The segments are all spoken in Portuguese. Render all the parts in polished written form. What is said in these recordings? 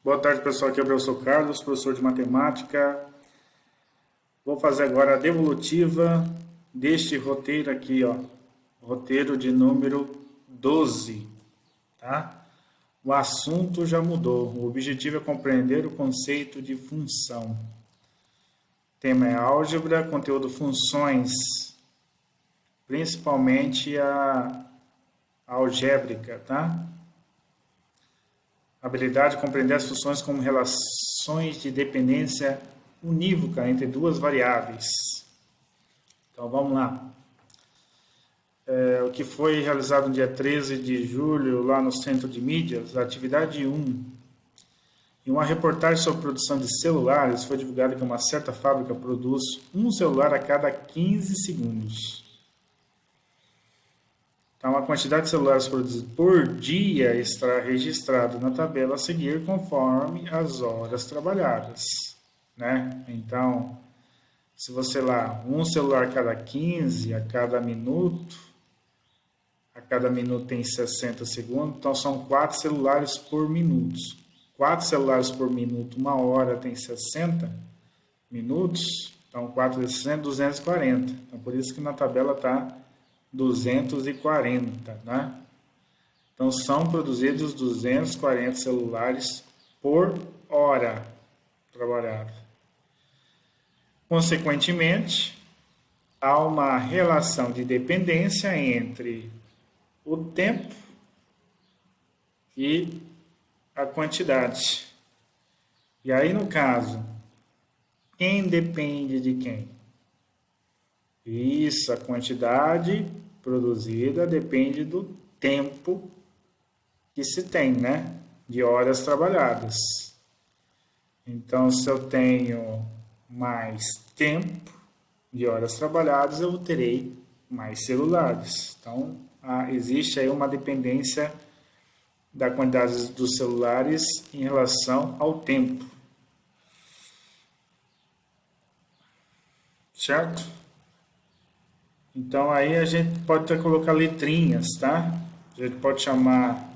Boa tarde, pessoal. Aqui é o professor Carlos, professor de matemática. Vou fazer agora a devolutiva deste roteiro aqui, ó. Roteiro de número 12, tá? O assunto já mudou. O objetivo é compreender o conceito de função. O tema é álgebra, conteúdo funções, principalmente a algébrica, tá? Habilidade de compreender as funções como relações de dependência unívoca entre duas variáveis. Então vamos lá. O que foi realizado no dia 13 de julho lá no Centro de Mídias, a atividade 1. Em uma reportagem sobre produção de celulares, foi divulgado que uma certa fábrica produz um celular a cada 15 segundos. Então, a quantidade de celulares produzidos por dia estará registrado na tabela a seguir conforme as horas trabalhadas, né? Então, se você lá, um celular a cada 15, a cada minuto tem 60 segundos, então são 4 celulares por minuto. 4 celulares por minuto, uma hora tem 60 minutos, então 4 vezes 60, 240. Então, por isso que na tabela está 240, né? Então, são produzidos 240 celulares por hora trabalhada. Consequentemente, há uma relação de dependência entre o tempo e a quantidade. E aí, no caso, quem depende de quem? Isso, a quantidade produzida depende do tempo que se tem, né? De horas trabalhadas. Então, se eu tenho mais tempo de horas trabalhadas, eu terei mais celulares. Então, existe aí uma dependência da quantidade dos celulares em relação ao tempo. Certo? Então, aí a gente pode até colocar letrinhas, tá? A gente pode chamar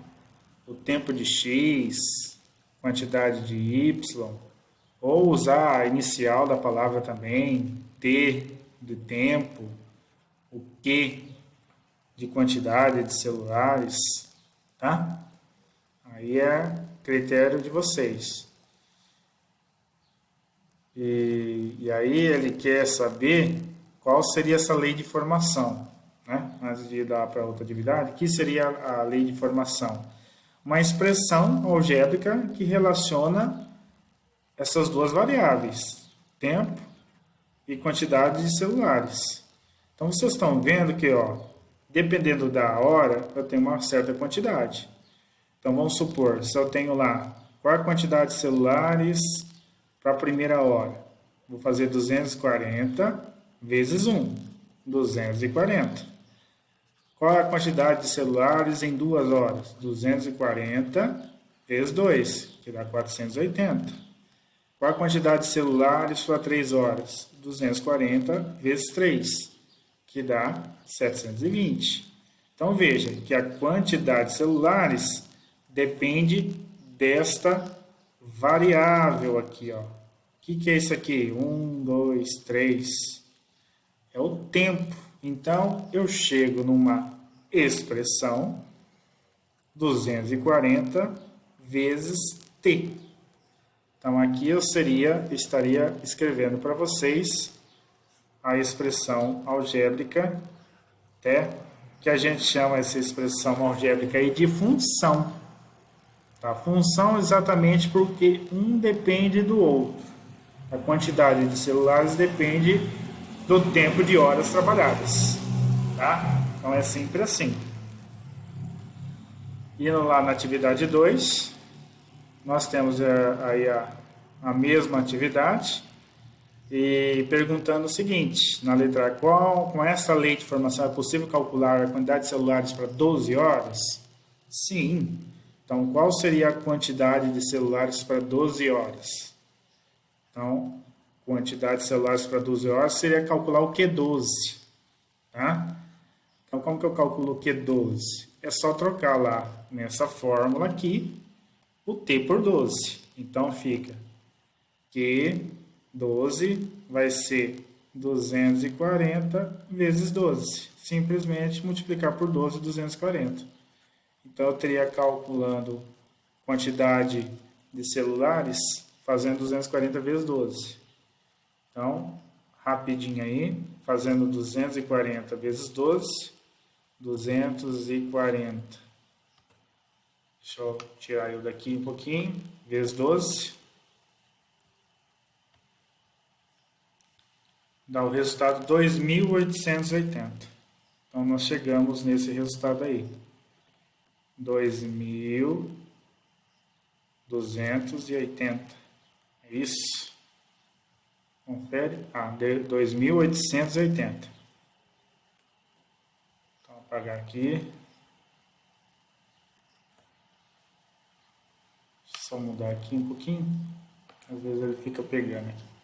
o tempo de x, quantidade de y, ou usar a inicial da palavra também, t de tempo, o q de quantidade de celulares, tá? Aí é critério de vocês. E aí ele quer saber qual seria essa lei de formação, né? Antes de ir para outra atividade, o que seria a lei de formação? Uma expressão algébrica que relaciona essas duas variáveis, tempo e quantidade de celulares. Então, vocês estão vendo que, ó, dependendo da hora, eu tenho uma certa quantidade. Então, vamos supor, se eu tenho lá, qual a quantidade de celulares para a primeira hora? Vou fazer 240 vezes 1, 240. Qual a quantidade de celulares em 2 horas? 240 vezes 2, que dá 480. Qual a quantidade de celulares para 3 horas? 240 vezes 3, que dá 720. Então, veja que a quantidade de celulares depende desta variável aqui, ó. O que é isso aqui? 1, 2, 3. É o tempo. Então, eu chego numa expressão 240 vezes t. Então, aqui eu estaria escrevendo para vocês a expressão algébrica, que a gente chama essa expressão algébrica aí de função. Tá? Função exatamente porque um depende do outro. A quantidade de celulares depende do tempo de horas trabalhadas. Tá? Então, é sempre assim. Indo lá na atividade 2, nós temos aí a mesma atividade e perguntando o seguinte, na letra A, com essa lei de formação é possível calcular a quantidade de celulares para 12 horas? Sim. Então, qual seria a quantidade de celulares para 12 horas? Então, quantidade de celulares para 12 horas seria calcular o Q12. Tá? Então, como que eu calculo o Q12? É só trocar lá nessa fórmula aqui o T por 12. Então, fica que 12 vai ser 240 vezes 12. Simplesmente multiplicar por 12, 240. Então, eu teria calculando quantidade de celulares, fazendo 240 vezes 12. Então, rapidinho aí, fazendo 240 vezes 12, 240. Deixa eu tirar eu daqui um pouquinho, vezes 12. Dá o resultado 2.880. Então, nós chegamos nesse resultado aí. 2.280. É isso? Confere. 2.880. Então, vou apagar aqui. Só mudar aqui um pouquinho. Às vezes ele fica pegando aqui.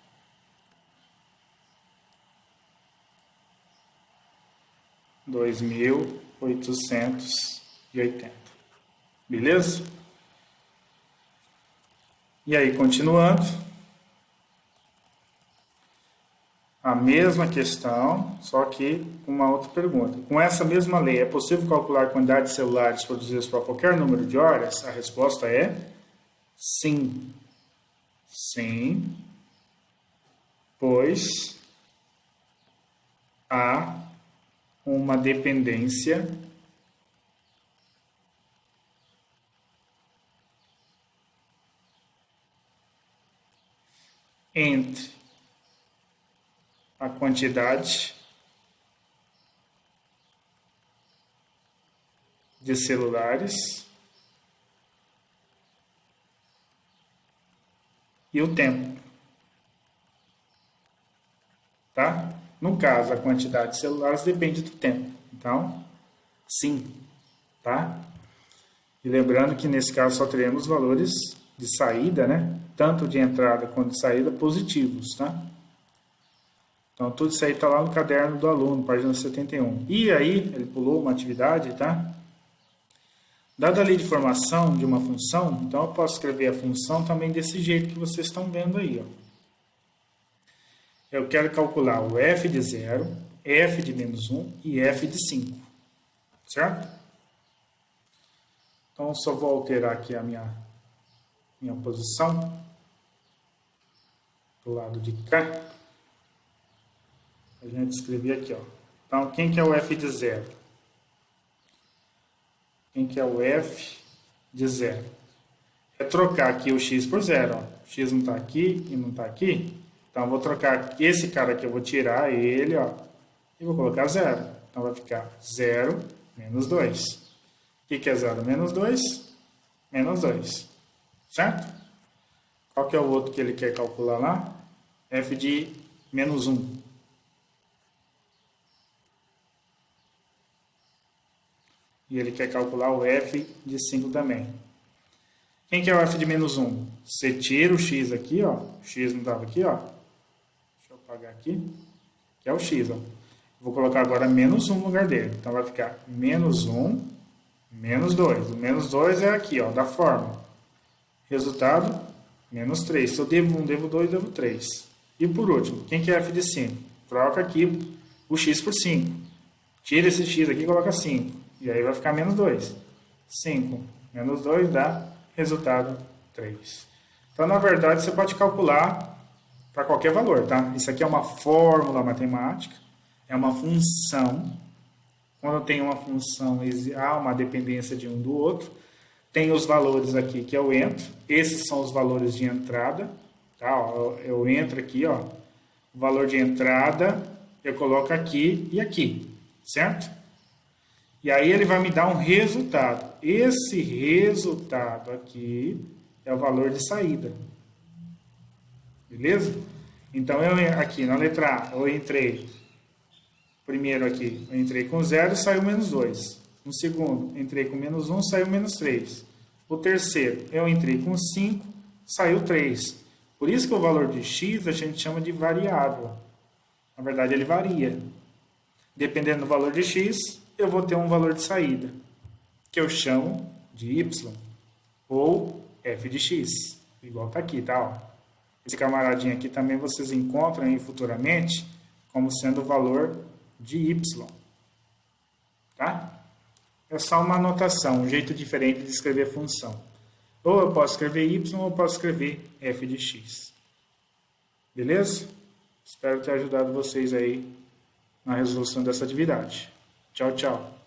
2.880. Beleza? E aí, continuando. A mesma questão, só que com uma outra pergunta. Com essa mesma lei, é possível calcular a quantidade de celulares produzidos para qualquer número de horas? A resposta é sim. Sim, pois há uma dependência entre a quantidade de celulares e o tempo, tá? No caso, a quantidade de celulares depende do tempo. Então, sim, tá? E lembrando que nesse caso só teremos valores de saída, né? Tanto de entrada quanto de saída positivos, tá? Então, tudo isso aí está lá no caderno do aluno, página 71. E aí, ele pulou uma atividade, tá? Dada a lei de formação de uma função, então eu posso escrever a função também desse jeito que vocês estão vendo aí, ó. Eu quero calcular o f de 0, f de menos 1 e f de 5, certo? Então, eu só vou alterar aqui a minha posição do lado de cá. A gente escrever aqui, ó. Então, quem que é o f de 0? Quem que é o f de 0? É trocar aqui o x por 0, ó. O x não está aqui e não está aqui. Então, eu vou trocar esse cara aqui, eu vou tirar ele, ó, e vou colocar 0. Então, vai ficar 0 menos 2. O que é 0 menos 2? Menos 2. Certo? Qual que é o outro que ele quer calcular lá? F de menos 1. E ele quer calcular o f de 5 também. Quem que é o f de menos 1? Você tira o x aqui, ó. O x não estava aqui, ó. Deixa eu apagar aqui. Que é o x, ó. Vou colocar agora menos 1 no lugar dele. Então, vai ficar menos 1, menos 2. O menos 2 é aqui, ó, da fórmula. Resultado, menos 3. Se eu devo 1, devo 2, devo 3. E por último, quem que é f de 5? Troca aqui o x por 5. Tira esse x aqui e coloca 5. E aí vai ficar menos 2. 5 menos 2 dá resultado 3. Então, na verdade, você pode calcular para qualquer valor, tá? Isso aqui é uma fórmula matemática, é uma função. Quando tem uma função, há uma dependência de um do outro. Tem os valores aqui que eu entro. Esses são os valores de entrada. Tá? Ó, eu entro aqui, ó. O valor de entrada eu coloco aqui e aqui, certo? E aí ele vai me dar um resultado. Esse resultado aqui é o valor de saída. Beleza? Então, eu aqui na letra A, eu entrei. Primeiro aqui, eu entrei com 0 e saiu menos 2. No segundo, entrei com menos 1, saiu menos 3. O terceiro, eu entrei com 5, saiu 3. Por isso que o valor de x a gente chama de variável. Na verdade, ele varia. Dependendo do valor de x, eu vou ter um valor de saída, que eu chamo de y, ou f de x. igual está aqui, tá? Ó. Esse camaradinho aqui também vocês encontram aí futuramente como sendo o valor de y, tá? É só uma anotação, um jeito diferente de escrever função. Ou eu posso escrever y ou eu posso escrever f de x. Beleza? Espero ter ajudado vocês aí na resolução dessa atividade. Tchau, tchau.